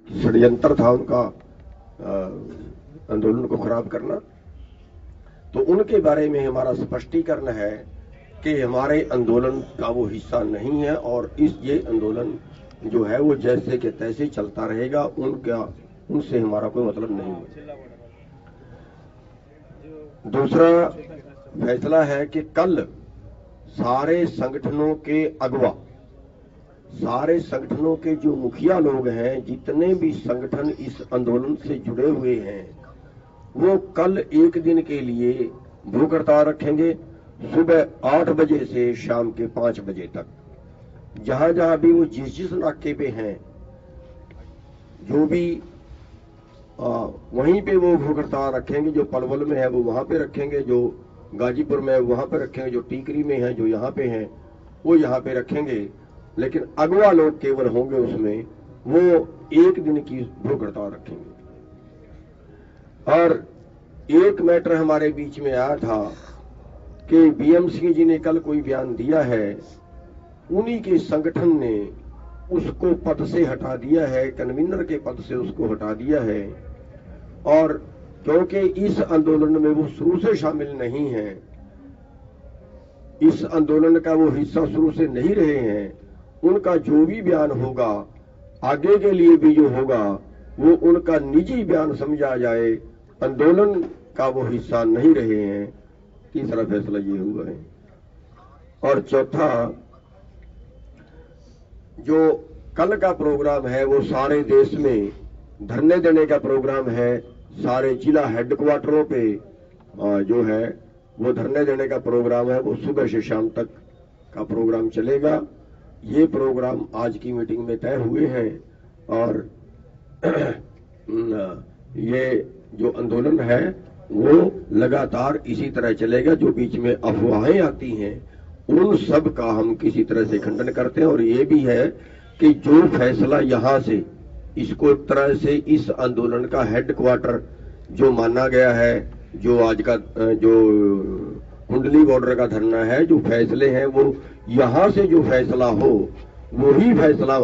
षड्यंत्र था उनका आंदोलन को खराब करना। तो उनके बारे में हमारा स्पष्टीकरण है कि हमारे आंदोलन का वो हिस्सा नहीं है और ये आंदोलन जो है वो जैसे के तैसे चलता रहेगा, उनसे हमारा कोई मतलब नहीं है। दूसरा फैसला है कि कल सारे संगठनों के अगवा, सारे संगठनों के जो मुखिया लोग हैं, जितने भी संगठन इस आंदोलन से जुड़े हुए हैं, वो कल एक दिन के लिए भूख हड़ताल रखेंगे, सुबह 8 बजे से शाम के 5 बजे तक। जहां जहां भी वो जिस नाके पे हैं, जो भी वहीं पे वो भूख हड़ताल रखेंगे। जो पलवल में है वो वहां पे रखेंगे, जो गाजीपुर में है वहां पे रखेंगे, जो टीकरी में है, जो यहाँ पे हैं वो यहाँ पे रखेंगे। लेकिन अगवा लोग केवल होंगे उसमें, वो एक दिन की भूख हड़ताल रखेंगे। और एक मैटर हमारे बीच में आया था कि बीएमसी जी ने कल कोई बयान दिया है, उन्हीं के संगठन ने उसको पद से हटा दिया है, कन्वीनर के पद से उसको हटा दिया है। और क्योंकि इस आंदोलन में वो शुरू से शामिल नहीं है, इस आंदोलन का वो हिस्सा शुरू से नहीं रहे हैं, उनका जो भी बयान होगा आगे के लिए भी जो होगा वो उनका निजी बयान समझा जाए, आंदोलन का वो हिस्सा नहीं रहे हैं। तीसरा फैसला ये हुआ है। और चौथा, जो कल का प्रोग्राम है वो सारे देश में धरने देने का प्रोग्राम है। सारे जिला हेडक्वार्टरों पे जो है वो धरने देने का प्रोग्राम है, वो सुबह से शाम तक का प्रोग्राम चलेगा। ये प्रोग्राम आज की मीटिंग में तय हुए हैं और ये जो आंदोलन है वो लगातार इसी तरह चलेगा। जो बीच में अफवाहें आती हैं उन सब का हम किसी तरह से खंडन करते हैं। और ये भी है कि जो फैसला यहां से इसको एक तरह से इस आंदोलन का हेडक्वार्टर जो माना गया है, जो आज का जो कुंडली बॉर्डर का धरना है, जो फैसले हैं वो यहां से जो फैसला हो वही फैसला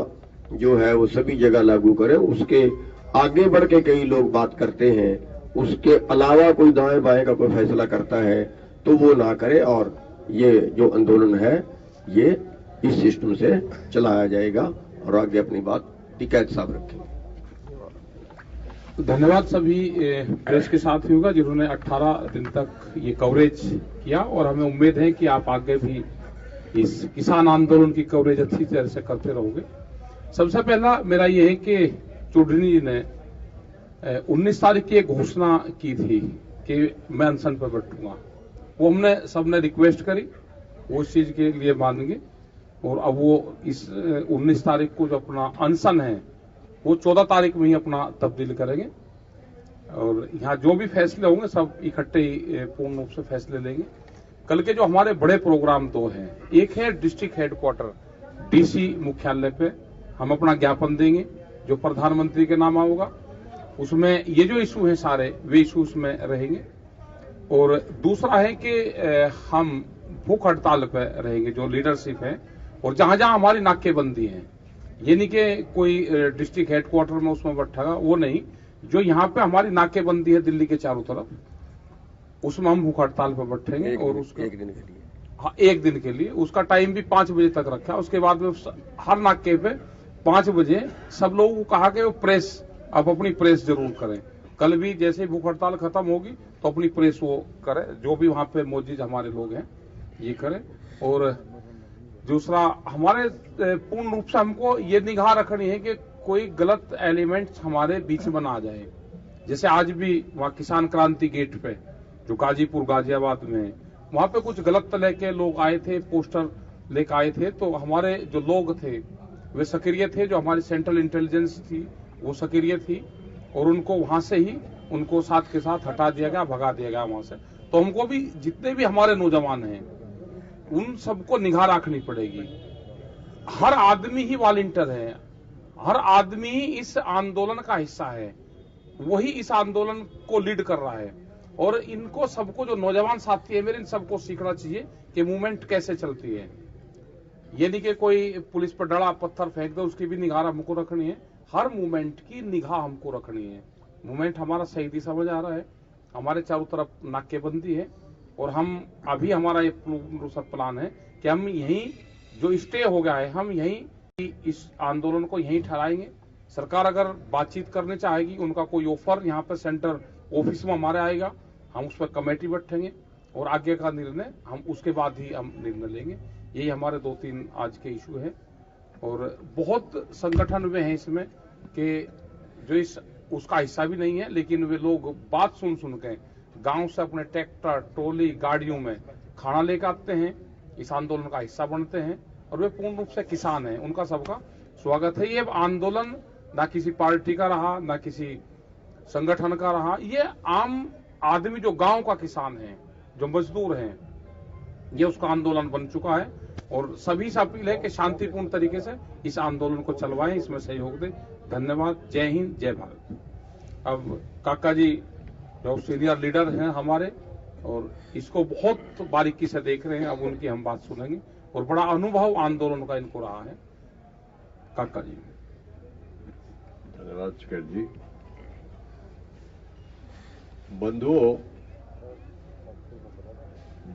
जो है वो सभी जगह लागू करें। उसके आगे बढ़ के कई लोग बात करते हैं, उसके अलावा कोई दाएं बाएं का कोई फैसला करता है तो वो ना करे। और ये जो आंदोलन है ये इस सिस्टम से चलाया जाएगा और आगे अपनी बात टिकैत साहब रखेंगे। धन्यवाद सभी प्रेस के साथियों का जिन्होंने 18 दिन तक ये कवरेज किया और हमें उम्मीद है कि आप आगे भी इस किसान आंदोलन की कवरेज अच्छी तरह से करते रहोगे। सबसे पहला मेरा ये है कि चौधरी जी ने 19 तारीख की एक घोषणा की थी कि मैं अनशन पर बैठूंगा। वो हमने सबने रिक्वेस्ट करी, वो उस चीज के लिए मानेंगे। और अब वो इस 19 तारीख को जो अपना अनशन है वो 14 तारीख में ही अपना तब्दील करेंगे। और यहाँ जो भी फैसले होंगे सब इकट्ठे ही पूर्ण रूप से फैसले लेंगे। कल के जो हमारे बड़े प्रोग्राम दो हैं, एक है डिस्ट्रिक्ट हेडक्वार्टर डीसी मुख्यालय पे हम अपना ज्ञापन देंगे जो प्रधानमंत्री के नाम होगा। उसमें ये जो इशू है सारे वे इशू उसमें रहेंगे। और दूसरा है कि हम भूख हड़ताल पे रहेंगे जो लीडरशिप है, और जहां जहां हमारी नाकेबंदी है, ये नहीं कि कोई डिस्ट्रिक्ट हेडक्वार्टर में उसमें बैठेगा, वो नहीं, जो यहाँ पे हमारी नाकेबंदी है दिल्ली के चारों तरफ, उसमें हम भूख हड़ताल पर बैठेंगे। और उसके एक दिन के लिए, हाँ, एक दिन के लिए उसका टाइम भी 5 बजे तक रखा। उसके बाद में हर नाके पे 5 बजे सब लोगों को कहा कि वो प्रेस, आप अपनी प्रेस जरूर करें। कल भी जैसे ही भूख हड़ताल खत्म होगी तो अपनी प्रेस वो करे, जो भी वहां पे मौजूद हमारे लोग हैं ये करें। और दूसरा, हमारे पूर्ण रूप से हमको ये निगाह रखनी है कि कोई गलत एलिमेंट्स हमारे बीच में ना आ जाए। जैसे आज भी वहाँ किसान क्रांति गेट पे जो गाजीपुर गाजियाबाद में, वहां पे कुछ गलत तरह के लोग आए थे, पोस्टर लेकर आए थे। तो हमारे जो लोग थे वे सक्रिय थे, जो हमारी सेंट्रल इंटेलिजेंस थी वो सक्रिय थी, और उनको वहां से ही उनको साथ के साथ हटा दिया गया, भगा दिया गया वहां से। तो हमको भी जितने भी हमारे नौजवान हैं उन सबको निगाह रखनी पड़ेगी। हर आदमी ही वॉलंटियर है, हर आदमी इस आंदोलन का हिस्सा है, वही इस आंदोलन को लीड कर रहा है। और इनको सबको, जो नौजवान साथी है मेरे, इन सबको सीखना चाहिए कि मूवमेंट कैसे चलती है। ये नहीं कि कोई पुलिस पर डरा पत्थर फेंक दो उसकी भी निगाह हमको रखनी है, हर मूवमेंट की निगाह हमको रखनी है। मूवमेंट हमारा सही दिशा में जा रहा है, हमारे चारों तरफ नाकेबंदी है और हम अभी हमारा ये प्लान है कि हम यहीं जो स्टे हो गया है हम यहीं इस आंदोलन को यहीं ठहराएंगे। सरकार अगर बातचीत करने चाहेगी, उनका कोई ऑफर यहाँ पर सेंटर ऑफिस में हमारे आएगा, हम उस पर कमेटी बैठेंगे और आगे का निर्णय हम उसके बाद ही हम निर्णय लेंगे। यही हमारे 2-3 आज के इशू है और बहुत संगठन में है इसमें कि जो इस उसका हिस्सा भी नहीं है, लेकिन वे लोग बात सुन के गांव से अपने ट्रैक्टर ट्रॉली गाड़ियों में खाना लेकर आते हैं, इस आंदोलन का हिस्सा बनते हैं और वे पूर्ण रूप से किसान हैं। उनका सबका स्वागत है। ये आंदोलन ना किसी पार्टी का रहा, ना किसी संगठन का रहा, ये आम आदमी जो गांव का किसान है, जो मजदूर हैं, ये उसका आंदोलन बन चुका है और सभी से अपील है कि शांतिपूर्ण तरीके से इस आंदोलन को चलवाएं, इसमें सहयोग दें। धन्यवाद। जय हिंद, जय भारत। अब काका जी जो सीनियर लीडर हैं हमारे और इसको बहुत बारीकी से देख रहे हैं, अब उनकी हम बात सुनेंगे और बड़ा अनुभव आंदोलन का इनको रहा है। काका जी। धन्यवाद शिखर जी। बंधुओं,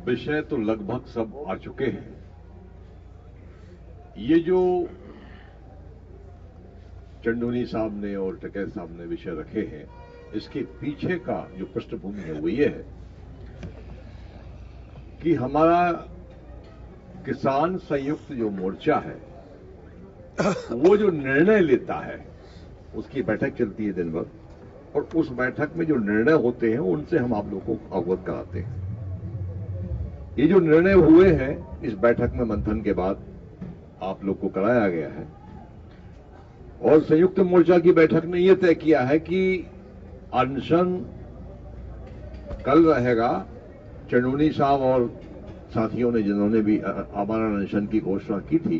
विषय तो लगभग सब आ चुके हैं। ये जो चंदोनी साहब ने और टकैत साहब ने विषय रखे हैं, इसके पीछे का जो पृष्ठभूमि है वो ये है कि हमारा किसान संयुक्त जो मोर्चा है वो जो निर्णय लेता है उसकी बैठक चलती है दिन भर और उस बैठक में जो निर्णय होते हैं उनसे हम आप लोगों को अवगत कराते हैं। ये जो निर्णय हुए हैं इस बैठक में मंथन के बाद आप लोग को कराया गया है और संयुक्त मोर्चा की बैठक ने यह तय किया है कि अनशन कल रहेगा। चंदोनी साहब और साथियों ने जिन्होंने भी आमरण अनशन की घोषणा की थी,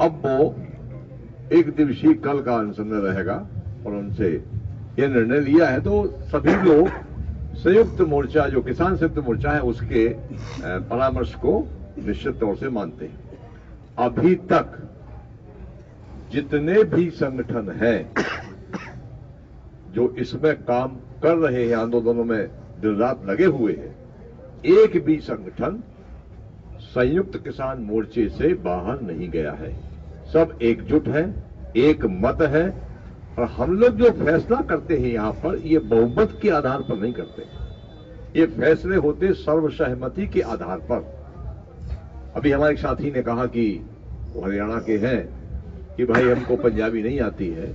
अब वो 1 दिवसीय कल का अनशन रहेगा और उनसे यह निर्णय लिया है। तो सभी लोग संयुक्त मोर्चा जो किसान संयुक्त मोर्चा है उसके परामर्श को निश्चित तौर से मानते हैं। अभी तक जितने भी संगठन हैं जो इसमें काम कर रहे हैं, आंदोलनों में दिन रात लगे हुए हैं, एक भी संगठन संयुक्त किसान मोर्चे से बाहर नहीं गया है। सब एकजुट है, एक मत है और हम लोग जो फैसला करते हैं यहां पर ये बहुमत के आधार पर नहीं करते, ये फैसले होते सर्वसहमति के आधार पर। अभी हमारे एक साथी ने कहा कि वो हरियाणा के हैं कि भाई हमको पंजाबी नहीं आती है,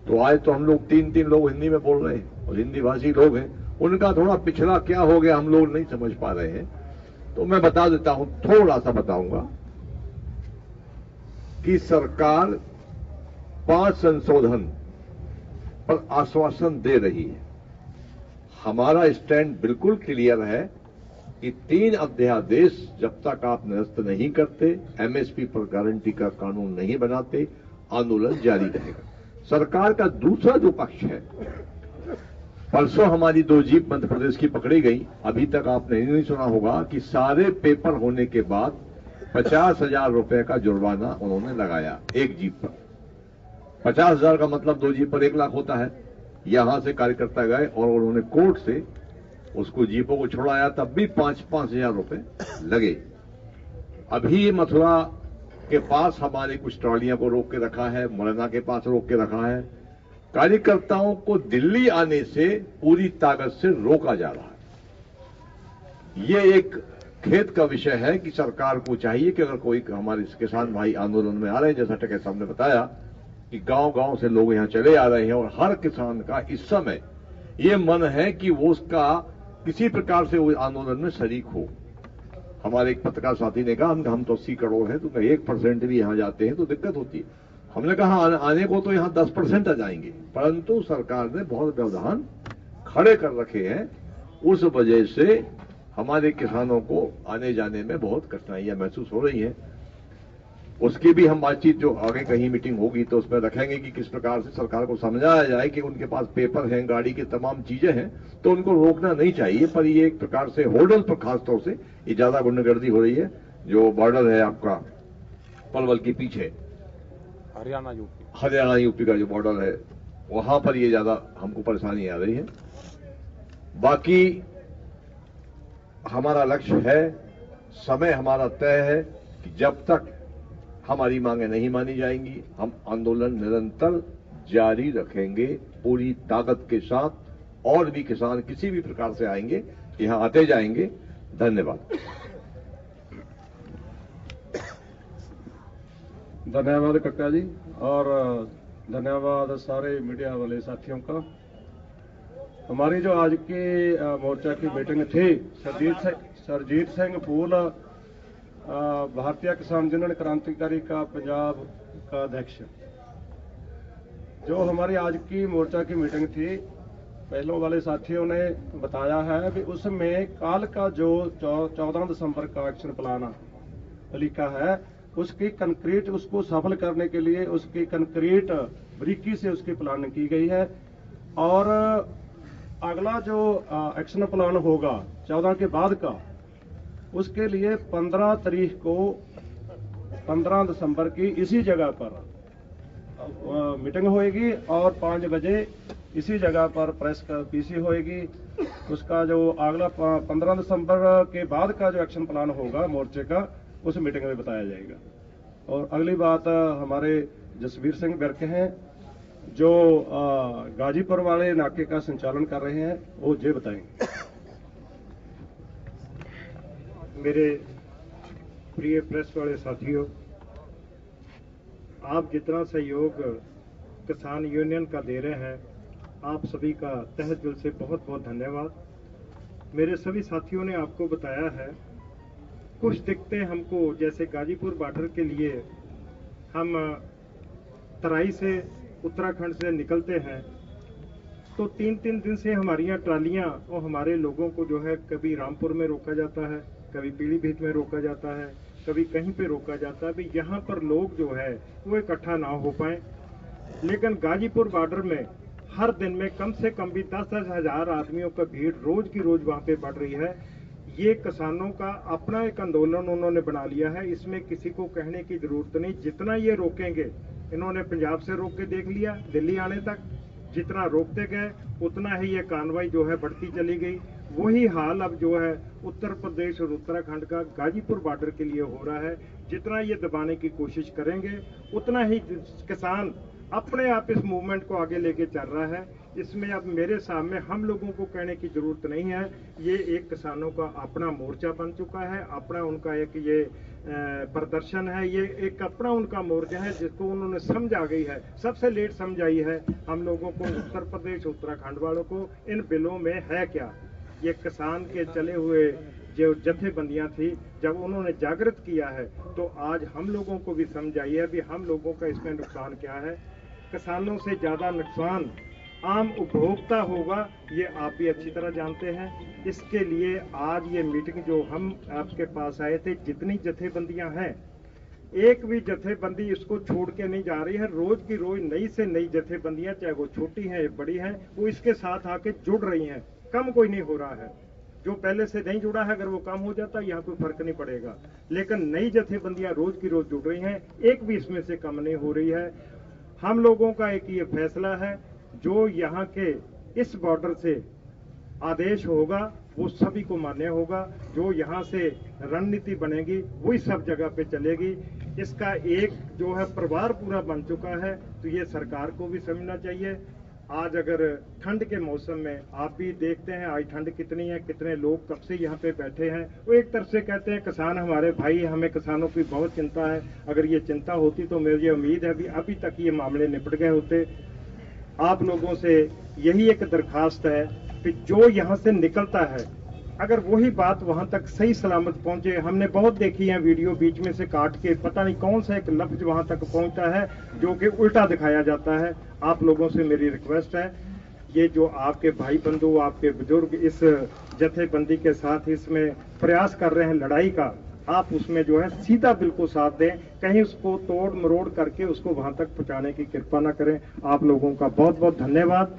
तो आज तो हम लोग 3 लोग हिंदी में बोल रहे हैं और हिंदी भाषी लोग हैं, उनका थोड़ा पिछड़ा क्या हो गया हम लोग नहीं समझ पा रहे हैं। तो मैं बता देता हूं, थोड़ा सा बताऊंगा कि सरकार 5 संशोधन पर आश्वासन दे रही है। हमारा स्टैंड बिल्कुल क्लियर है कि 3 अध्यादेश जब तक आप निरस्त नहीं करते, एमएसपी पर गारंटी का कानून नहीं बनाते, आंदोलन जारी रहेगा। सरकार का दूसरा जो पक्ष है, परसों हमारी 2 जीप मध्य प्रदेश की पकड़ी गई। अभी तक आपने नहीं सुना होगा कि सारे पेपर होने के बाद 50,000 रुपए का जुर्माना उन्होंने लगाया एक जीप पर। 50,000 का मतलब 2 जीप पर 1 लाख होता है। यहां से कार्यकर्ता गए और उन्होंने कोर्ट से उसको जीपों को छुड़ाया, तब भी 5,000 रुपए लगे। अभी मथुरा के पास हमारे कुछ ट्रॉलियों को रोक के रखा है, मुरैना के पास रोक के रखा है। कार्यकर्ताओं को दिल्ली आने से पूरी ताकत से रोका जा रहा है। ये एक खेद का विषय है कि सरकार को चाहिए कि अगर कोई हमारे किसान भाई आंदोलन में आ रहे हैं, जैसा टकैत साहब ने बताया कि गांव-गांव से लोग यहां चले आ रहे हैं और हर किसान का इस समय ये मन है कि वो उसका किसी प्रकार से वो आंदोलन में शरीक हो। हमारे एक पत्रकार साथी ने कहा हम तो 80 करोड़ हैं, तो 1% भी यहां जाते हैं तो दिक्कत होती है। हमने कहा आने को तो यहां 10% आ जाएंगे, परंतु सरकार ने बहुत व्यवधान खड़े कर रखे हैं। उस वजह से हमारे किसानों को आने जाने में बहुत कठिनाइयां महसूस हो रही हैं। उसकी भी हम बातचीत जो आगे कहीं मीटिंग होगी तो उसमें रखेंगे कि किस प्रकार से सरकार को समझाया जाए कि उनके पास पेपर हैं, गाड़ी की तमाम चीजें हैं, तो उनको रोकना नहीं चाहिए। पर ये एक प्रकार से होटल पर खासतौर से ये ज्यादा गुंडागर्दी हो रही है। जो बॉर्डर है आपका पलवल के पीछे हरियाणा यूपी का जो बॉर्डर है, वहां पर ये ज्यादा हमको परेशानी आ रही है। बाकी हमारा लक्ष्य है, समय हमारा तय है कि जब तक हमारी मांगें नहीं मानी जाएंगी, हम आंदोलन निरंतर जारी रखेंगे पूरी ताकत के साथ। और भी किसान किसी भी प्रकार से आएंगे, यहां आते जाएंगे। धन्यवाद। धन्यवाद कक्का जी, और धन्यवाद सारे मीडिया वाले साथियों का। हमारी जो आज की मोर्चा की मीटिंग थी, सरजीत सिंह फूल भारतीय किसान यूनियन क्रांतिकारी का पंजाब का अध्यक्ष, जो हमारी आज की मोर्चा की मीटिंग थी, पहलों वाले साथियों ने बताया है कि उसमें काल का जो 14 दिसंबर का एक्शन प्लान लिखा है, उसकी कंक्रीट, उसको सफल करने के लिए उसकी कंक्रीट बारीकी से उसकी प्लानिंग की गई है। और अगला जो एक्शन प्लान होगा 14 के बाद का, उसके लिए 15 तारीख को 15 दिसंबर की इसी जगह पर मीटिंग होएगी और 5 बजे इसी जगह पर प्रेस का पीसी होएगी। उसका जो अगला 15 दिसंबर के बाद का जो एक्शन प्लान होगा मोर्चे का, उस मीटिंग में बताया जाएगा। और अगली बात हमारे जसवीर सिंह बिर्क हैं, जो गाजीपुर वाले नाके का संचालन कर रहे हैं, वो ये बताएंगे। मेरे प्रिय प्रेस वाले साथियों, आप जितना सहयोग किसान यूनियन का दे रहे हैं, आप सभी का तहे दिल से बहुत बहुत धन्यवाद। मेरे सभी साथियों ने आपको बताया है, कुछ दिक्कतें हमको, जैसे गाजीपुर बॉर्डर के लिए हम तराई से उत्तराखंड से निकलते हैं तो 3-3 दिन से हमारी ट्रालियां और हमारे लोगों को जो है, कभी रामपुर में रोका जाता है, कभी पीलीभीत में रोका जाता है, कभी कहीं पे रोका जाता है भी यहाँ पर लोग जो है वो इकट्ठा ना हो पाए। लेकिन गाजीपुर बॉर्डर में हर दिन में कम से कम भी 10-10 हजार आदमियों का भीड़ रोज की रोज वहां पे बढ़ रही है। ये किसानों का अपना एक आंदोलन उन्होंने बना लिया है, इसमें किसी को कहने की जरूरत नहीं। जितना ये रोकेंगे, इन्होंने पंजाब से रोक के देख लिया दिल्ली आने तक, जितना रोकते गए उतना ही ये कार्रवाई जो है बढ़ती चली गई। वही हाल अब जो है उत्तर प्रदेश और उत्तराखंड का गाजीपुर बॉर्डर के लिए हो रहा है। जितना ये दबाने की कोशिश करेंगे, उतना ही किसान अपने आप इस मूवमेंट को आगे लेके चल रहा है। इसमें अब मेरे सामने हम लोगों को कहने की जरूरत नहीं है, ये एक किसानों का अपना मोर्चा बन चुका है, अपना उनका एक ये प्रदर्शन है, ये एक अपना उनका मोर्चा है जिसको उन्होंने समझ आ गई है। सबसे लेट समझ आई है हम लोगों को, उत्तर प्रदेश उत्तराखंड वालों को, इन बिलों में है क्या। ये किसान के चले हुए जो जथेबंदियां थी, जब उन्होंने जागृत किया है तो आज हम लोगों को भी समझ आई है भी हम लोगों का इसमें नुकसान क्या है। किसानों से ज्यादा नुकसान आम उपभोक्ता होगा, ये आप भी अच्छी तरह जानते हैं। इसके लिए आज ये मीटिंग जो हम आपके पास आए थे, जितनी जथेबंदियां हैं, एक भी जथेबंदी इसको छोड़ के नहीं जा रही है। रोज की रोज नई से नई जथेबंदियां, चाहे वो छोटी हैं या बड़ी हैं, वो इसके साथ आके जुड़ रही हैं। कम कोई नहीं हो रहा है, जो पहले से नहीं जुड़ा है अगर वो कम हो जाता है यहाँ कोई फर्क नहीं पड़ेगा। लेकिन नई जथेबंदियां रोज की रोज जुड़ रही हैं, एक भी इसमें से कम नहीं हो रही है। हम लोगों का एक ये फैसला है, जो यहाँ के इस बॉर्डर से आदेश होगा वो सभी को मान्य होगा। जो यहाँ से रणनीति बनेगी वही सब जगह पे चलेगी। इसका एक जो है परिवार पूरा बन चुका है, तो ये सरकार को भी समझना चाहिए। आज अगर ठंड के मौसम में आप भी देखते हैं आज ठंड कितनी है, कितने लोग कब से यहाँ पे बैठे हैं। वो एक तरफ से कहते हैं किसान हमारे भाई, हमें किसानों की बहुत चिंता है। अगर ये चिंता होती तो मुझे उम्मीद है भी अभी तक ये मामले निपट गए होते। आप लोगों से यही एक दरखास्त है कि जो यहाँ से निकलता है, अगर वही बात वहां तक सही सलामत पहुंचे। हमने बहुत देखी है वीडियो, बीच में से काट के पता नहीं कौन सा एक लफ्ज वहां तक पहुंचता है जो कि उल्टा दिखाया जाता है। आप लोगों से मेरी रिक्वेस्ट है, ये जो आपके भाई बंधु, आपके बुजुर्ग इस जथेबंदी के साथ इसमें प्रयास कर रहे हैं लड़ाई का, आप उसमें जो है सीधा बिल्कुल साथ दें, कहीं उसको तोड़ मरोड़ करके उसको वहां तक पहुंचाने की कृपा ना करें। आप लोगों का बहुत बहुत धन्यवाद।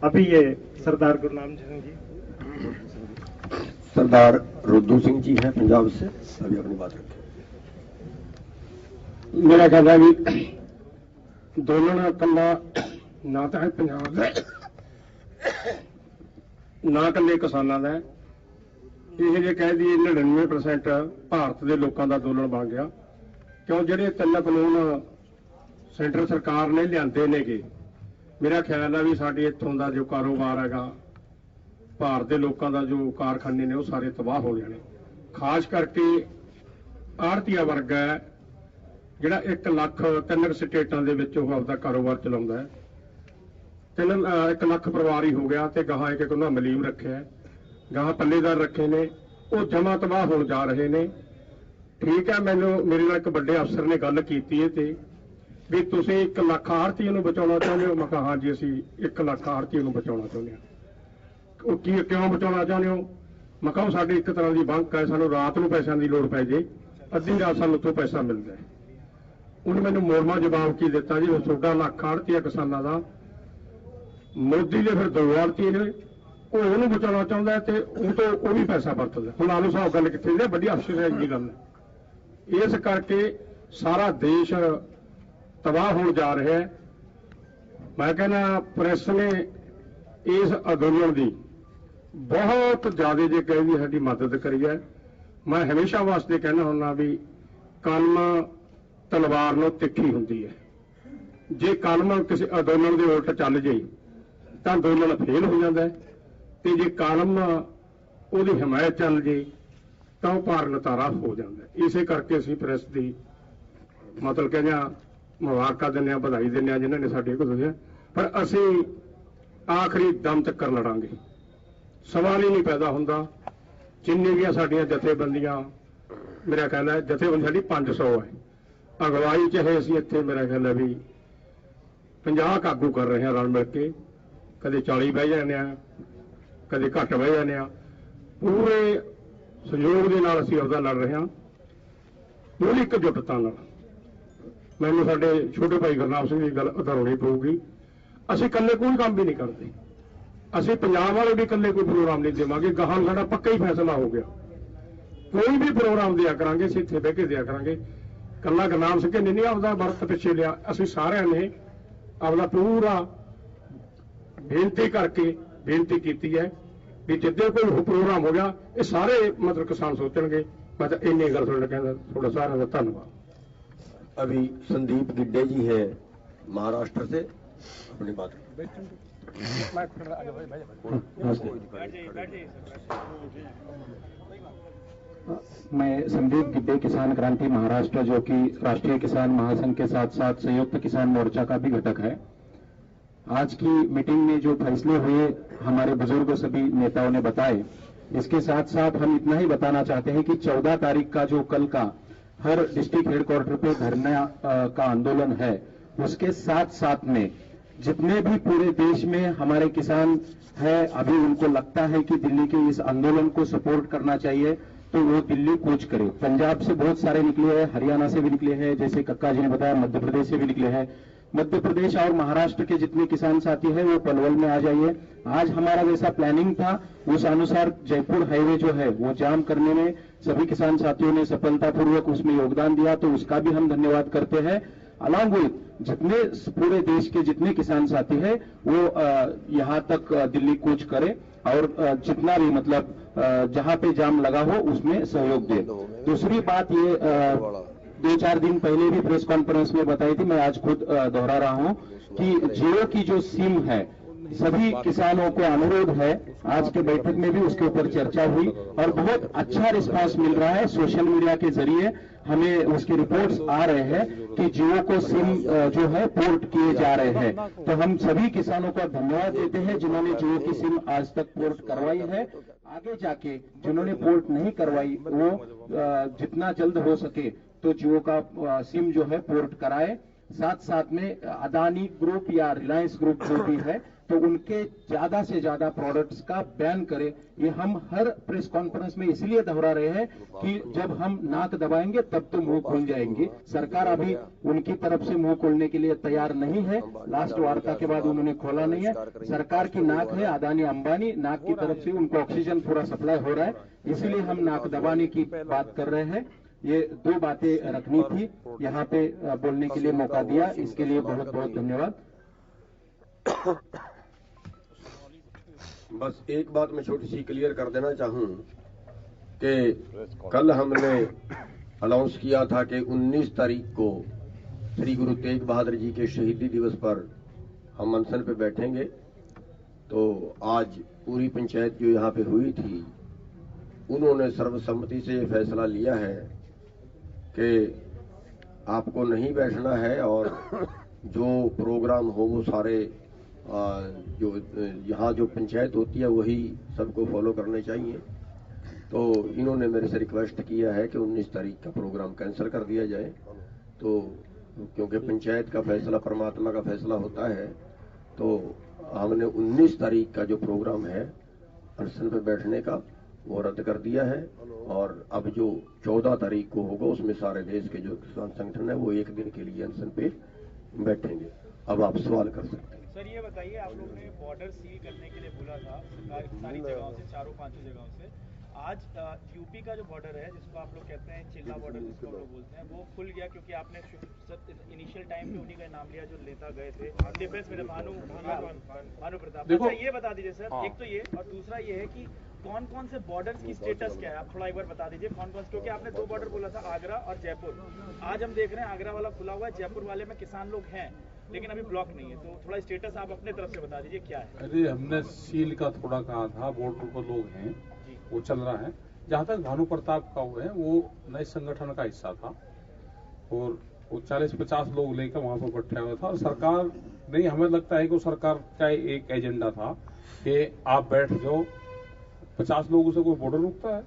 अभी ये सरदार गुरनाम सिंह जी, सरदार रुद्दू सिंह जी हैं पंजाब से, अभी अपनी बात रखें। मेरा कहना है भी ਦੋਲਨ ਕੱਲਾ ਨਾ ਤਾਂ ਹੈ ਪੰਜਾਬ ਦਾ ਨਾ ਇਕੱਲੇ ਕਿਸਾਨਾਂ ਦਾ ਇਹ ਜੇ ਕਹਿ ਦਈਏ 99% ਭਾਰਤ ਦੇ ਲੋਕਾਂ ਦਾ ਅੰਦੋਲਨ ਬਣ ਗਿਆ ਕਿਉਂ ਜਿਹੜੇ 3 ਕਾਨੂੰਨ ਸੈਂਟਰ ਸਰਕਾਰ ਨੇ ਲਿਆਂਦੇ ਨੇਗੇ ਮੇਰਾ ਖਿਆਲ ਹੈ ਵੀ ਸਾਡੇ ਇੱਥੋਂ ਦਾ ਜੋ ਕਾਰੋਬਾਰ ਹੈਗਾ ਭਾਰਤ ਦੇ ਲੋਕਾਂ ਦਾ ਜੋ ਕਾਰਖਾਨੇ ਨੇ ਉਹ ਸਾਰੇ ਤਬਾਹ ਹੋ ਜਾਣੇ ਖਾਸ ਕਰਕੇ ਆੜਤੀਆ ਵਰਗ ਹੈ ਜਿਹੜਾ 1 ਲੱਖ 3 ਸਟੇਟਾਂ ਦੇ ਵਿੱਚ ਉਹ ਆਪਦਾ ਕਾਰੋਬਾਰ ਚਲਾਉਂਦਾ ਹੈ 1 ਲੱਖ ਪਰਿਵਾਰ ਹੀ ਹੋ ਗਿਆ ਤੇ ਗਾਹਾਂ ਇੱਕ ਉਹਨਾਂ ਮਲੀਮ ਰੱਖਿਆ ਗਾਹਾਂ ਪੱਲੇਦਾਰ ਰੱਖੇ ਨੇ ਉਹ ਜਮਾ ਤਬਾਹ ਹੋਣ ਜਾ ਰਹੇ ਨੇ ਠੀਕ ਹੈ ਮੈਨੂੰ ਮੇਰੇ ਨਾਲ ਇੱਕ ਵੱਡੇ ਅਫਸਰ ਨੇ ਗੱਲ ਕੀਤੀ ਹੈ ਤੇ ਵੀ ਤੁਸੀਂ 1 ਲੱਖ ਆੜਤੀਆਂ ਨੂੰ ਬਚਾਉਣਾ ਚਾਹੁੰਦੇ ਹੋ ਮੈਂ ਕਿਹਾ ਹਾਂ ਜੀ ਅਸੀਂ 1 ਲੱਖ ਆੜਤੀਆਂ ਨੂੰ ਬਚਾਉਣਾ ਚਾਹੁੰਦੇ ਹਾਂ ਉਹ ਕਿਉਂ ਬਚਾਉਣਾ ਚਾਹੁੰਦੇ ਹੋ ਮੈਂ ਕਿਹਾ ਸਾਡੀ ਇੱਕ ਤਰ੍ਹਾਂ ਦੀ ਬੈਂਕ ਹੈ ਸਾਨੂੰ ਰਾਤ ਨੂੰ ਪੈਸਿਆਂ ਦੀ ਲੋੜ ਪੈ ਜੇ ਅੱਧੀ ਰਾਤ ਸਾਨੂੰ ਉੱਥੋਂ ਪੈਸਾ ਮਿਲਦਾ ਹੈ ਉਹਨੇ ਮੈਨੂੰ ਮੋੜਮਾ ਜਵਾਬ ਕੀ ਦਿੱਤਾ ਜੀ ਤੁਹਾਡਾ ਲੱਖ ਆੜਤੀਆ ਕਿਸਾਨਾਂ ਦਾ ਮੋਦੀ ਦੇ ਫਿਰ 2 ਆੜਤੀਏ ਨੇ ਉਹ ਉਹਨੂੰ ਬਚਾਉਣਾ ਚਾਹੁੰਦਾ ਤੇ ਉਹ ਤੋਂ ਉਹ ਵੀ ਪੈਸਾ ਵਰਤਦਾ ਹੁਣ ਆਲੂ ਸਾਹਿਬ ਗੱਲ ਕਿੱਥੇ ਜੇ ਵੱਡੀ ਅਫਸਰ ਦੀ ਗੱਲ ਹੈ ਇਸ ਕਰਕੇ ਸਾਰਾ ਦੇਸ਼ ਤਬਾਹ ਹੋਣ ਜਾ ਰਿਹਾ ਹੈ ਮੈਂ ਕਹਿੰਦਾ ਪ੍ਰੈਸ ਨੇ ਇਸ ਅੰਦੋਲਨ ਦੀ ਬਹੁਤ ਜ਼ਿਆਦਾ ਜੇ ਕਹਿੰਦੀ ਸਾਡੀ ਮਦਦ ਕਰੀ ਹੈ ਮੈਂ ਹਮੇਸ਼ਾ ਵਾਸਤੇ ਕਹਿਣਾ ਹੁੰਦਾ ਵੀ ਕਲਮ ਤਲਵਾਰ ਨੂੰ ਤਿੱਖੀ ਹੁੰਦੀ ਹੈ ਜੇ ਕਲਮ ਕਿਸੇ ਅੰਦੋਲਨ ਦੇ ਉਲਟ ਚੱਲ ਜਾਏ ਤਾਂ ਅੰਦੋਲਨ ਫੇਲ ਹੋ ਜਾਂਦਾ ਹੈ ਤੇ ਜੇ ਕਲਮ ਉਹਦੀ ਹਮਾਇਤ ਚੱਲ ਜਾਏ ਤਾਂ ਉਹ ਭਾਰ ਨਤਾਰਾ ਹੋ ਜਾਂਦਾ ਹੈ ਇਸੇ ਕਰਕੇ ਅਸੀਂ ਪ੍ਰੈਸ ਦੀ ਮਤਲਬ ਕਹਿੰਦੇ ਆ ਮੁਬਾਰਕਾਂ ਦਿੰਦੇ ਆ ਵਧਾਈ ਦਿੰਦੇ ਆ ਜਿਨ੍ਹਾਂ ਨੇ ਸਾਡੇ ਕੋਲ ਦੱਸਿਆ ਪਰ ਅਸੀਂ ਆਖਰੀ ਦਮ ਤੱਕ ਲੜਾਂਗੇ ਸਵਾਲ ਹੀ ਨਹੀਂ ਪੈਦਾ ਹੁੰਦਾ ਜਿੰਨੇ ਵੀ ਸਾਡੀਆਂ ਜਥੇਬੰਦੀਆਂ ਮੇਰਾ ਖਿਆਲ ਹੈ ਜਥੇਬੰਦੀ ਸਾਡੀ 500 ਹੈ ਅਗਵਾਈ ਚਾਹੇ ਅਸੀਂ ਇੱਥੇ ਮੇਰਾ ਖਿਆਲ ਹੈ ਵੀ 50 ਆਗੂ ਕਰ ਰਹੇ ਹਾਂ ਰਲ ਮਿਲ ਕੇ ਕਦੇ 40 ਬਹਿ ਜਾਂਦੇ ਆ ਕਦੇ ਘੱਟ ਬਹਿ ਜਾਂਦੇ ਆ ਪੂਰੇ ਸਹਿਯੋਗ ਦੇ ਨਾਲ ਅਸੀਂ ਉਹਦਾ ਲੜ ਰਹੇ ਹਾਂ ਪੂਰੀ ਇਕਜੁੱਟਤਾ ਨਾਲ ਮੈਨੂੰ ਸਾਡੇ ਛੋਟੇ ਭਾਈ ਗੁਰਨਾਮ ਸਿੰਘ ਦੀ ਗੱਲ ਉਤਾਰਨੀ ਪਊਗੀ ਅਸੀਂ ਇਕੱਲੇ ਕੋਈ ਕੰਮ ਵੀ ਨਹੀਂ ਕਰਦੇ ਅਸੀਂ ਪੰਜਾਬ ਵਾਲੇ ਵੀ ਇਕੱਲੇ ਕੋਈ ਪ੍ਰੋਗਰਾਮ ਨਹੀਂ ਦੇਵਾਂਗੇ ਗਾਹਾਂ ਸਾਡਾ ਪੱਕਾ ਹੀ ਫੈਸਲਾ ਹੋ ਗਿਆ ਕੋਈ ਵੀ ਪ੍ਰੋਗਰਾਮ ਦਿਆ ਕਰਾਂਗੇ ਅਸੀਂ ਇੱਥੇ ਬਹਿ ਕੇ ਦਿਆ ਕਰਾਂਗੇ ਕੱਲਾ ਗੁਰਨਾਮ ਸਿੰਘ ਨੇ ਨਹੀਂ ਆਪਦਾ ਵਰਤ ਪਿੱਛੇ ਲਿਆ ਅਸੀਂ ਸਾਰਿਆਂ ਨੇ ਆਪਦਾ ਪੂਰਾ ਬੇਨਤੀ ਕਰਕੇ ਬੇਨਤੀ ਕੀਤੀ ਹੈ ਵੀ ਜਿੱਦੇ ਕੋਈ ਪ੍ਰੋਗਰਾਮ ਹੋ ਗਿਆ ਇਹ ਸਾਰੇ ਮਤਲਬ ਕਿਸਾਨ ਸੋਚਣਗੇ ਮੈਂ ਤਾਂ ਇੰਨੀ ਗੱਲ ਤੁਹਾਡੇ ਕਹਿੰਦਾ ਤੁਹਾਡਾ ਸਾਰਿਆਂ ਦਾ ਧੰਨਵਾਦ अभी संदीप गिड्डे जी हैं महाराष्ट्र से अपनी बात मैं संदीप गिड्डे किसान क्रांति महाराष्ट्र जो कि राष्ट्रीय किसान महासंघ के साथ साथ संयुक्त किसान मोर्चा का भी घटक है। आज की मीटिंग में जो फैसले हुए हमारे बुजुर्ग सभी नेताओं ने बताए, इसके साथ साथ हम इतना ही बताना चाहते हैं कि 14 तारीख का जो कल का हर डिस्ट्रिक्ट हेडक्वार्टर पे धरना का आंदोलन है, उसके साथ साथ में जितने भी पूरे देश में हमारे किसान है अभी उनको लगता है कि दिल्ली के इस आंदोलन को सपोर्ट करना चाहिए तो वो दिल्ली कूच करे। पंजाब से बहुत सारे निकले हैं, हरियाणा से भी निकले हैं, जैसे कक्का जी ने बताया मध्य प्रदेश से भी निकले हैं। मध्य प्रदेश और महाराष्ट्र के जितने किसान साथी हैं वो पलवल में आ जाइए। आज हमारा जैसा प्लानिंग था उस अनुसार जयपुर हाईवे जो है वो जाम करने में सभी किसान साथियों ने सफलतापूर्वक उसमें योगदान दिया, तो उसका भी हम धन्यवाद करते हैं। अलॉन्ग विथ जितने पूरे देश के जितने किसान साथी हैं वो यहाँ तक दिल्ली कूच करे और जितना भी मतलब जहाँ पे जाम लगा हो उसमें सहयोग दे। दूसरी बात ये 2-4 दिन पहले भी प्रेस कॉन्फ्रेंस में बताई थी, मैं आज खुद दोहरा रहा हूं कि जियो की जो सिम है सभी किसानों को अनुरोध है, आज के बैठक में भी उसके ऊपर चर्चा हुई और बहुत अच्छा रिस्पांस मिल रहा है। सोशल मीडिया के जरिए हमें उसके रिपोर्ट्स आ रहे हैं कि जियो को सिम जो है पोर्ट किए जा रहे हैं, तो हम सभी किसानों का धन्यवाद देते हैं जिन्होंने जियो की सिम आज तक पोर्ट करवाई है। आगे जाके जिन्होंने पोर्ट नहीं करवाई वो जितना जल्द हो सके तो जियो का सिम जो है पोर्ट कराए। साथ साथ में अदानी ग्रुप या रिलायंस ग्रुप जो भी है तो उनके ज्यादा से ज्यादा प्रोडक्ट्स का बैन करे। ये हम हर प्रेस कॉन्फ्रेंस में इसलिए दोहरा रहे हैं कि जब हम नाक दबाएंगे तब तो मुंह खुल जाएंगे। सरकार अभी उनकी तरफ से मुंह खोलने के लिए तैयार नहीं है, लास्ट वार्ता के बाद उन्होंने खोला नहीं है। सरकार की नाक है अदानी अंबानी, नाक की तरफ से उनको ऑक्सीजन पूरा सप्लाई हो रहा है, इसीलिए हम नाक दबाने की बात कर रहे हैं। ये 2 बातें रखनी थी, यहाँ पे बोलने के लिए मौका दिया, इसके लिए बहुत बहुत धन्यवाद। बस एक बात मैं छोटी सी क्लियर कर देना चाहूं कि कल हमने अनाउंस किया था कि 19 तारीख को श्री गुरु तेग बहादुर जी के शहीदी दिवस पर हम अनशन पे बैठेंगे। तो आज पूरी पंचायत जो यहाँ पे हुई थी, उन्होंने सर्वसम्मति से फैसला लिया है कि आपको नहीं बैठना है और जो प्रोग्राम हो वो सारे जो यहाँ जो पंचायत होती है वही सबको फॉलो करने चाहिए। तो इन्होंने मेरे से रिक्वेस्ट किया है कि 19 तारीख का प्रोग्राम कैंसिल कर दिया जाए। तो क्योंकि पंचायत का फैसला परमात्मा का फैसला होता है, तो हमने 19 तारीख का जो प्रोग्राम है अनशन पे बैठने का वो रद्द कर दिया है। और अब जो 14 तारीख को होगा उसमें सारे देश के जो किसान संगठन है वो एक दिन के लिए अनशन पे बैठेंगे। अब आप सवाल कर सकते हैं। सर ये बताइए, आप लोगों ने बॉर्डर सील करने के लिए बोला था सारी जगहों से, 4-5 जगहों से। आज यूपी का जो बॉर्डर है, जिसको आप लोग कहते हैं चिल्ला बॉर्डर, जिसको हम लोग बोलते हैं, वो खुल गया क्योंकि आपने इनिशियल टाइम पे उन्हीं का नाम लिया जो नेता गए थे डिफेंस में, भानु प्रताप। अच्छा ये बता दीजिए सर, एक तो ये, और दूसरा ये है कि कौन कौन से बॉर्डर्स की स्टेटस क्या है, आप थोड़ा एक बार बता दीजिए कौन कौन से, क्योंकि आपने 2 बॉर्डर बोला था, आगरा और जयपुर। आज हम देख रहे हैं आगरा वाला खुला हुआ है, जयपुर वाले में किसान लोग हैं लेकिन अभी ब्लॉक नहीं है। तो थोड़ा स्टेटस आप अपने तरफ से बता दीजिए क्या है। अरे हमने सील का थोड़ा कहा था, बॉर्डर पर लोग हैं वो चल रहा है। जहाँ तक भानु प्रताप का वो है, वो नए संगठन का हिस्सा था और वो 40-50 लोग लेकर वहां पर बैठा हुआ था। और सरकार नहीं, हमें लगता है कि वो सरकार का एक एजेंडा था कि आप बैठ जाओ, 50 लोगों से कोई बॉर्डर रुकता है।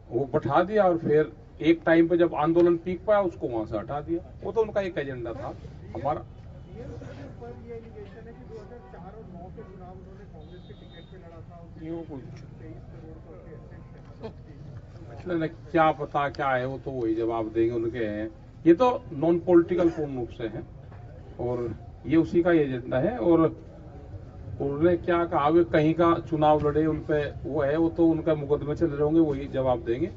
वो बैठा दिया और फिर एक टाइम पे जब आंदोलन पीक पाया उसको वहां से हटा दिया। वो तो उनका एक एजेंडा था। हमारा ये एलिगेशन है कि 2004 और 9 के चुनाव उन्होंने कांग्रेस के टिकट पे लड़ा था, यूं कुछ 23 करोड़ नहीं, क्या पता क्या है, वो तो वही जवाब देंगे उनके हैं। ये तो नॉन पॉलिटिकल पूर्ण रूप से है और ये उसी का एजेंडा है। और उन्होंने क्या कहा, वे कहीं का चुनाव लड़े, उन पे वो है, वो तो उनका मुकदमे चल रहे होंगे, वही जवाब देंगे।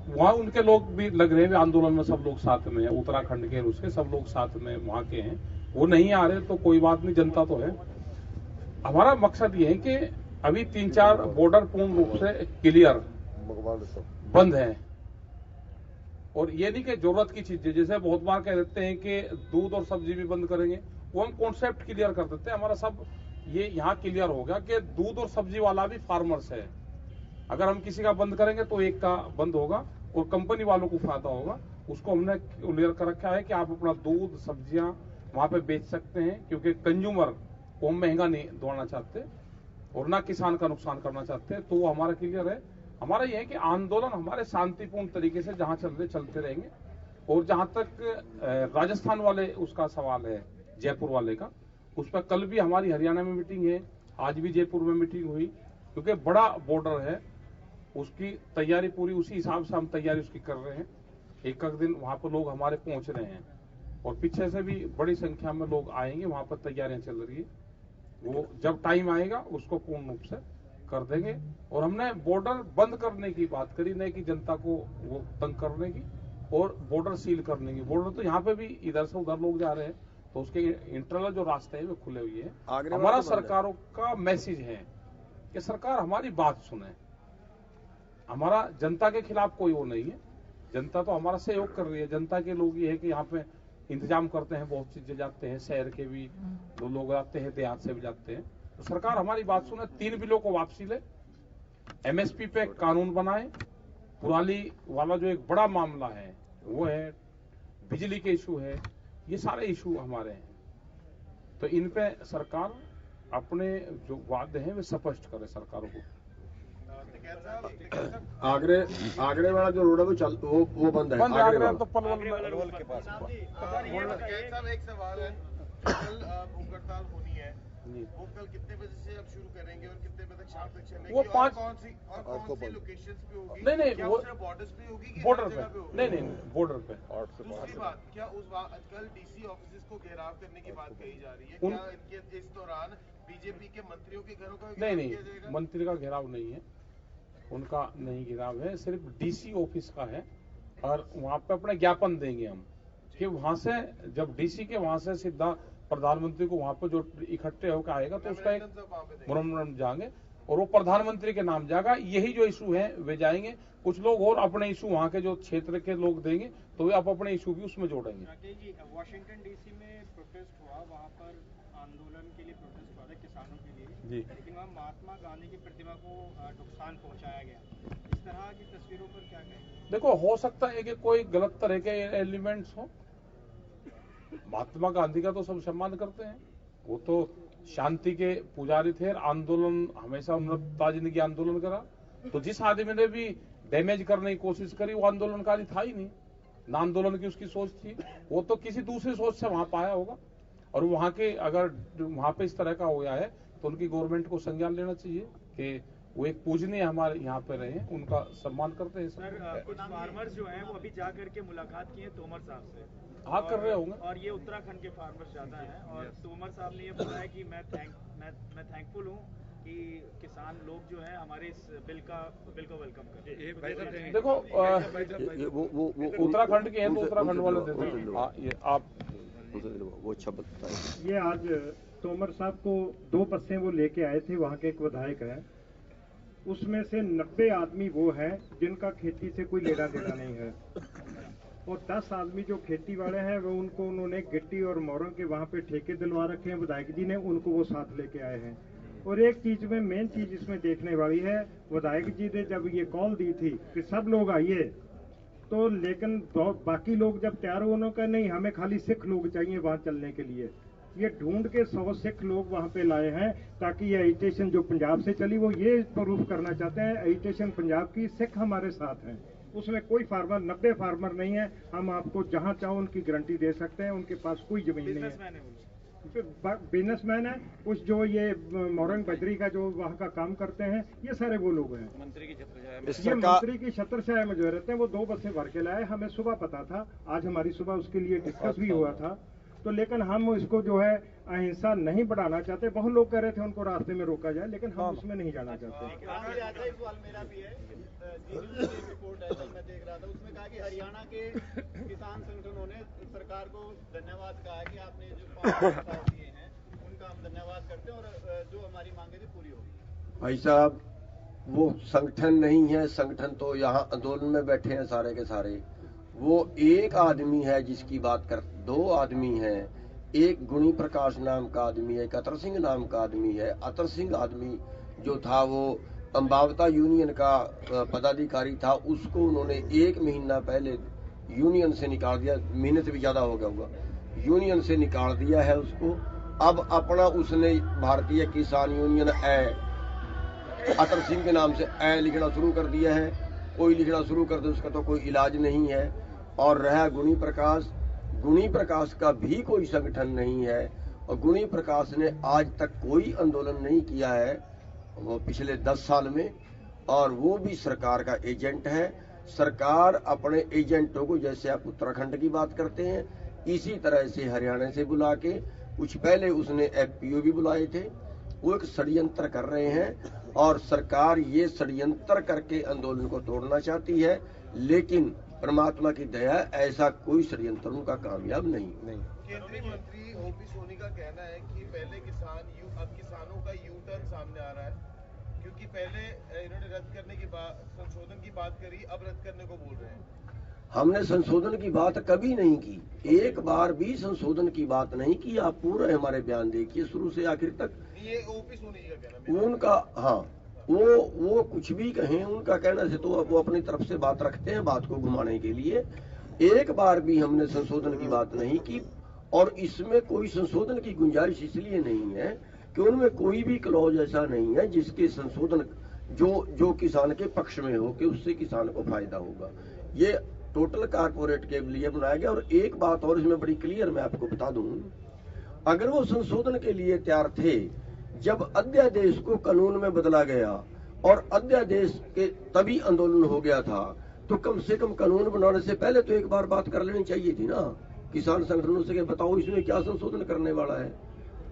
वहां उनके लोग भी लग रहे हैं, आंदोलन में सब लोग साथ में है, उत्तराखंड के उसके सब लोग साथ में वहां के हैं। वो नहीं आ रहे तो कोई बात नहीं, जनता तो है। हमारा मकसद ये है कि अभी 3-4 बॉर्डर पूर्ण रूप से क्लियर बंद है। और ये नहीं कि जरूरत की चीजें, जैसे बहुत बार कह देते हैं कि दूध और सब्जी भी बंद करेंगे, वो हम कॉन्सेप्ट क्लियर कर देते हैं। हमारा सब ये यहाँ क्लियर हो गया कि दूध और सब्जी वाला भी फार्मर्स है। अगर हम किसी का बंद करेंगे तो एक का बंद होगा और कंपनी वालों को फायदा होगा। उसको हमने क्लियर कर रखा है कि आप अपना दूध सब्जियां वहां पे बेच सकते हैं, क्योंकि कंज्यूमर को हम महंगा नहीं दौड़ना चाहते और ना किसान का नुकसान करना चाहते। तो वो हमारा क्लियर है। हमारा यह है कि आंदोलन हमारे शांतिपूर्ण तरीके से जहां चल रहे चलते रहेंगे। और जहां तक राजस्थान वाले उसका सवाल है, जयपुर वाले का, उस पर कल भी हमारी हरियाणा में मीटिंग है, आज भी जयपुर में मीटिंग हुई, क्योंकि बड़ा बॉर्डर है, उसकी तैयारी पूरी उसी हिसाब से हम तैयारी उसकी कर रहे हैं। एक दिन वहां पर लोग हमारे पहुंच रहे हैं और पीछे से भी बड़ी संख्या में लोग आएंगे, वहां पर तैयारियां चल रही है। वो जब टाइम आएगा उसको पूर्ण रूप से कर देंगे। और हमने बॉर्डर बंद करने की बात करी, नहीं कि जनता को वो तंग करने की और बॉर्डर सील करने की। बॉर्डर तो यहाँ पे भी इधर से उधर लोग जा रहे हैं, तो उसके इंटरनल जो रास्ते हैं वो खुले हुए हैं। हमारा सरकारों का मैसेज है कि सरकार हमारी बात सुने। हमारा जनता के खिलाफ कोई वो नहीं है, जनता तो हमारा सहयोग कर रही है। जनता के लोग ये है कि यहाँ पे इंतजाम करते हैं, बहुत चीजें जाते हैं, शहर के भी लोग आते हैं, देहात से भी जाते हैं। तो सरकार हमारी बात सुने, 3 बिलों को वापसी ले, एमएसपी पे कानून बनाए, पुराली वाला जो एक बड़ा मामला है वो है, बिजली के इशू है, ये सारे इशू हमारे हैं। तो इन पे सरकार अपने जो वादे हैं वे स्पष्ट करे सरकारों को। आगरे वाला जो रोड है वो बंद है। आगरे वाला तो पलवल के पास। एक सवाल है, कल भूख हड़ताल होनी है, वो कल कितने बजे से अब शुरू करेंगे और कितने बजे तक शाम तक चलेगी? वो 5 कौन सी लोकेशंस पे होगी? नहीं क्या वो सिर्फ बॉर्डर्स पे होगी कि बॉर्डर हर पे, जगह पे होगी? नहीं बॉर्डर पे। दूसरी बात, क्या कल डीसी ऑफिस को घेराव करने की बात कही जा रही है, क्या इनके इस दौरान बीजेपी के मंत्रियों के घरों का नहीं मंत्री का घेराव नहीं है। उनका नहीं गिराव है, सिर्फ डीसी ऑफिस का है। और वहां पे अपना ज्ञापन देंगे हम कि वहां से जब डीसी के वहां से सीधा प्रधानमंत्री को वहां पर जो इकट्ठे होकर आएगा तो उसका एक मेमोरेंडम जाएंगे और वो प्रधानमंत्री के नाम जाएगा। यही जो इशू है वे जाएंगे। कुछ लोग और अपने इशू वहां के जो क्षेत्र के लोग देंगे तो वे आप अपने इशू भी उसमें जोड़ेंगे। राकेश जी, वॉशिंगटन डीसी में प्रोटेस्ट हुआ, वहां पर आंदोलन के लिए प्रोटेस्ट हुआ था किसानों के लिए जी, लेकिन वहाँ महात्मा गांधी की प्रतिमा को नुकसान पहुंचाया गया। इस तरह की तस्वीरों पर क्या कहेंगे? देखो, हो सकता है कि कोई गलत तरह के एलिमेंट्स हो। महात्मा गांधी का तो सब सम्मान करते हैं, वो तो शांति के पुजारी थे। आंदोलन हमेशा उन्होंने ताजगी आंदोलन करा। तो जिस आदमी ने भी डैमेज करने की कोशिश करी वो आंदोलनकारी था ही नहीं, ना आंदोलन की उसकी सोच थी। वो तो किसी दूसरी सोच से वहां पाया होगा। और वहां के अगर वहां पे इस तरह का हो गया है तो उनकी गवर्नमेंट को संज्ञान लेना चाहिए कि वो एक पूजनीय हमारे यहाँ पे रहे, उनका सम्मान करते हैं। सर, कुछ फार्मर्स जो हैं वो अभी जा करके मुलाकात की है तोमर साहब से। हाँ, कर रहे होंगे। और ये उत्तराखंड के फार्मर्स ज्यादा हैं और तोमर साहब ने ये बोला है कि मैं थैंकफुल हूँ कि किसान लोग जो हैं हमारे इस बिल को वेलकम करें। देखो, वो उत्तराखंड के हैं तो उत्तराखंड वाले देते हैं। ये आप वो अच्छा बताइए। ये आज तोमर साहब को 2 बसें वो लेके आए थे, वहाँ के एक विधायक हैं, उसमें से 90 आदमी वो हैं जिनका खेती से कोई लेना देना नहीं है और 10 आदमी जो खेती वाले हैं वो उनको उन्होंने गिट्टी और मोरंग के वहाँ पे ठेके दिलवा रखे हैं विधायक जी ने, उनको वो साथ लेके आए हैं। और एक चीज में मेन चीज इसमें देखने वाली है, विधायक जी ने जब ये कॉल दी थी कि सब लोग आइए, तो लेकिन बाकी लोग जब तैयार हो उन्होंने कहा नहीं, हमें खाली सिख लोग चाहिए वहां चलने के लिए। ये ढूंढ के 100 सिख लोग वहां पे लाए हैं ताकि ये एजिटेशन जो पंजाब से चली वो ये प्रूफ करना चाहते हैं एजिटेशन पंजाब की, सिख हमारे साथ हैं। उसमें कोई फार्मर 90 फार्मर नहीं है, हम आपको जहां चाहो उनकी गारंटी दे सकते हैं, उनके पास कोई जमीन नहीं है। बिजनेसमैन है, कुछ जो ये मोरंग बजरी का जो वहाँ का काम करते हैं ये सारे वो लोग हैं। मंत्री की छत्रछाया में जो रहते हैं वो 2 बसें भर के लाए। हमें सुबह पता था, आज हमारी सुबह उसके लिए डिस्कस भी हुआ था। तो लेकिन हम इसको जो है अहिंसा नहीं बढ़ाना चाहते। बहुत लोग कह रहे थे उनको रास्ते में रोका जाए, लेकिन हम उसमें नहीं जाना चाहते। मेरा भी है, रिपोर्ट है मैं देख रहा था, उसमें कहा कि हरियाणा के किसान संगठनों ने सरकार को धन्यवाद कहा है कि आपने जो 5 दिए हैं उनका हम धन्यवाद करते हैं और जो हमारी मांगे थी पूरी होगी। भाई साहब, वो संगठन नहीं है, संगठन तो यहाँ आंदोलन में बैठे हैं सारे के सारे। वो एक आदमी है जिसकी बात कर, 2 आदमी हैं, एक गुणी प्रकाश नाम का आदमी है, एक अतर सिंह नाम का आदमी है। अतर सिंह आदमी जो था वो अंबावता यूनियन का पदाधिकारी था, उसको उन्होंने 1 महीना पहले यूनियन से निकाल दिया, महीने से भी ज्यादा हो गया होगा, यूनियन से निकाल दिया है उसको। अब अपना उसने भारतीय किसान यूनियन अतर सिंह के नाम से लिखना शुरू कर दिया है। कोई लिखना शुरू कर दे उसका तो कोई इलाज नहीं है। और रहा गुणी प्रकाश का भी कोई संगठन नहीं है और गुणी प्रकाश ने आज तक कोई आंदोलन नहीं किया है वो पिछले 10 साल में, और वो भी सरकार का एजेंट है। सरकार अपने एजेंटों को, जैसे आप उत्तराखंड की बात करते हैं, इसी तरह से हरियाणा से बुला के, कुछ पहले उसने एफपीओ भी बुलाए थे, वो एक षड्यंत्र कर रहे हैं और सरकार ये षड्यंत्र करके आंदोलन को तोड़ना चाहती है। लेकिन परमात्मा की दया, ऐसा कोई षड्यंत्र उनका कामयाब नहीं। केंद्रीय मंत्री ओपी सोनी का कहना है कि पहले अब किसानों का यू टर्न सामने आ रहा है, क्योंकि पहले इन्होंने रद्द करने की बात, संशोधन की बात करी, अब रद्द करने को बोल रहे हैं। हमने संशोधन की बात कभी नहीं की, एक बार भी संशोधन की बात नहीं की। आप पूरा हमारे बयान देखिए शुरू से आखिर तक। ये ओपी सोनी जी का कहना, उनका, हाँ, वो कुछ भी कहें, उनका कहना से तो वो अपनी तरफ से बात रखते हैं, बात को घुमाने के लिए। एक बार भी हमने संशोधन की बात नहीं की और इसमें कोई संशोधन की गुंजाइश इसलिए नहीं है कि उनमें कोई भी क्लॉज ऐसा नहीं है जिसके संशोधन जो किसान के पक्ष में हो कि उससे किसान को फायदा होगा। ये टोटल कारपोरेट के लिए बनाया गया। और एक बात और इसमें बड़ी क्लियर मैं आपको बता दूं, अगर वो संशोधन के लिए तैयार थे, जब अध्यादेश को कानून में बदला गया और अध्यादेश के तभी आंदोलन हो गया था, तो कम से कम कानून बनाने से पहले तो एक बार बात कर लेनी चाहिए थी ना किसान संगठनों से कि बताओ इसमें क्या संशोधन करने वाला है।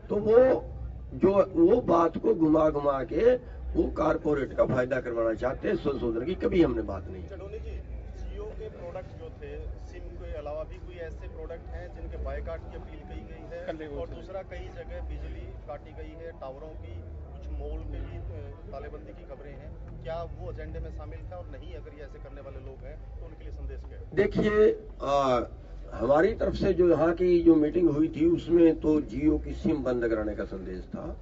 तो वो बात को घुमा के वो कारपोरेट का फायदा करवाना चाहते हैं। संशोधन की कभी हमने बात नहीं। चडोनी जी, जियो के प्रोडक्ट जो थे, सिम के अलावा भी कोई ऐसे प्रोडक्ट हैं जिनके बायकॉट की अपील की गई है, और दूसरा कई जगह बिजली काटी गई है, टावरों की, कुछ मॉल में भी तालेबंदी की खबरें हैं। क्या वो एजेंडे में शामिल था, और नहीं अगर ये ऐसे करने वाले लोग हैं तो उनके लिए संदेश क्या है? देखिए, हमारी तरफ से जो यहाँ की जो मीटिंग हुई थी उसमें तो जियो की सिम बंद कराने का संदेश था।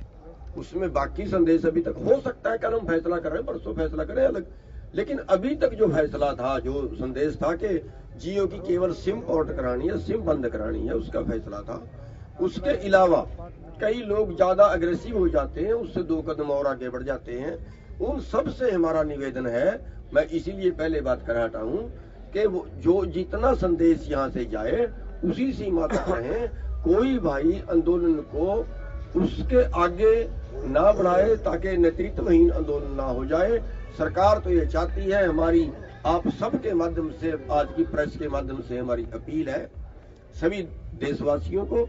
उसमें बाकी संदेश अभी तक हो सकता है कल हम फैसला कर रहे हैं, परसों फैसला करें अलग, लेकिन अभी तक जो फैसला था, जो संदेश था कि जियो की केवल सिम पोर्ट करानी है, सिम बंद करानी है, उसका फैसला था। उसके अलावा कई लोग ज्यादा अग्रेसिव हो जाते हैं, उससे 2 कदम और आगे बढ़ जाते हैं। उन सब से हमारा निवेदन है, मैं इसीलिए पहले बात कर हटा हूं कि वो जो जितना संदेश यहाँ से जाए उसी सीमा तक रहें। कोई भाई आंदोलन को उसके आगे ना बढ़ाए ताकि नेतृत्वहीन आंदोलन ना हो जाए। सरकार तो ये चाहती है, हमारी आप सबके माध्यम से, आज की प्रेस के माध्यम से हमारी अपील है सभी देशवासियों को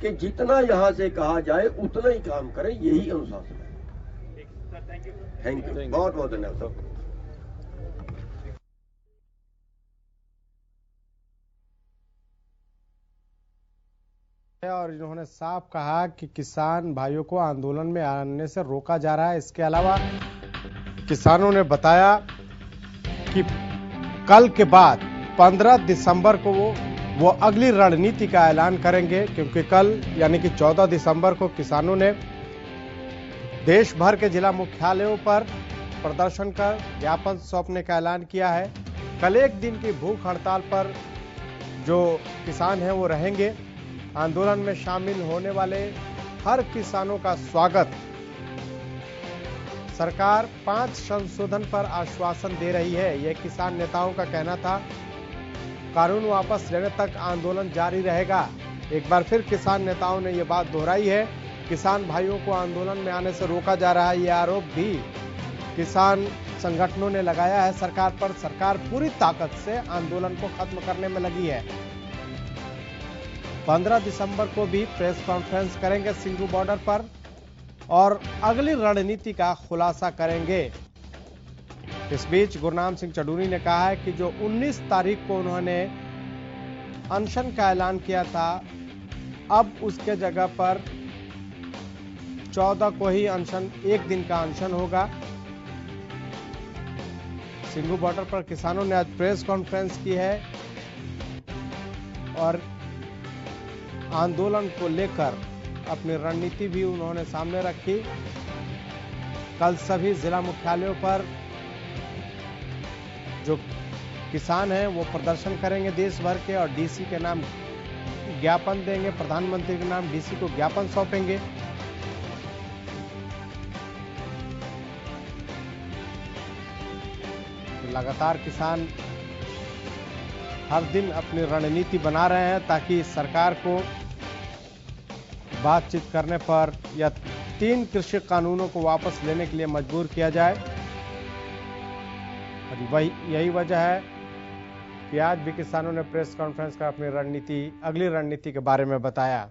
कि जितना यहाँ से कहा जाए उतना ही काम करें, यही अनुशासन है। थैंक यू, बहुत बहुत धन्यवाद सर। और इन्होंने साफ कहा कि किसान भाइयों को आंदोलन में आने से रोका जा रहा है। इसके अलावा किसानों ने बताया कि कल के बाद 15 दिसंबर को वो अगली रणनीति का ऐलान करेंगे, क्योंकि कल यानी कि 14 दिसंबर को किसानों ने देश भर के जिला मुख्यालयों पर प्रदर्शन कर ज्ञापन सौंपने का ऐलान किया है। कल एक दिन की भूख हड़ताल पर जो किसान हैं वो रहेंगे। आंदोलन में शामिल होने वाले हर किसानों का स्वागत। सरकार 5 संशोधन पर आश्वासन दे रही है, यह किसान नेताओं का कहना था। कानून वापस लेने तक आंदोलन जारी रहेगा। एक बार फिर किसान नेताओं ने यह बात दोहराई है। किसान भाइयों को आंदोलन में आने से रोका जा रहा है, यह आरोप भी किसान संगठनों ने लगाया है सरकार पर। सरकार पूरी ताकत से आंदोलन को खत्म करने में लगी है। 15 दिसंबर को भी प्रेस कॉन्फ्रेंस करेंगे सिंघू बॉर्डर पर और अगली रणनीति का खुलासा करेंगे। इस बीच गुरनाम सिंह चडूनी ने कहा है कि जो 19 तारीख को उन्होंने अनशन का ऐलान किया था, अब उसके जगह पर 14 को ही अनशन, एक दिन का अनशन होगा। सिंघू बॉर्डर पर किसानों ने आज प्रेस कॉन्फ्रेंस की है और आंदोलन को लेकर अपनी रणनीति भी उन्होंने सामने रखी। कल सभी जिला मुख्यालयों पर जो किसान हैं वो प्रदर्शन करेंगे देश भर के, और डीसी के नाम ज्ञापन देंगे, प्रधानमंत्री के नाम डीसी को ज्ञापन सौंपेंगे। लगातार किसान हर दिन अपनी रणनीति बना रहे हैं ताकि सरकार को बातचीत करने पर या 3 कृषि कानूनों को वापस लेने के लिए मजबूर किया जाए। और यही वजह है कि आज भी किसानों ने प्रेस कॉन्फ्रेंस कर अपनी रणनीति, अगली रणनीति के बारे में बताया।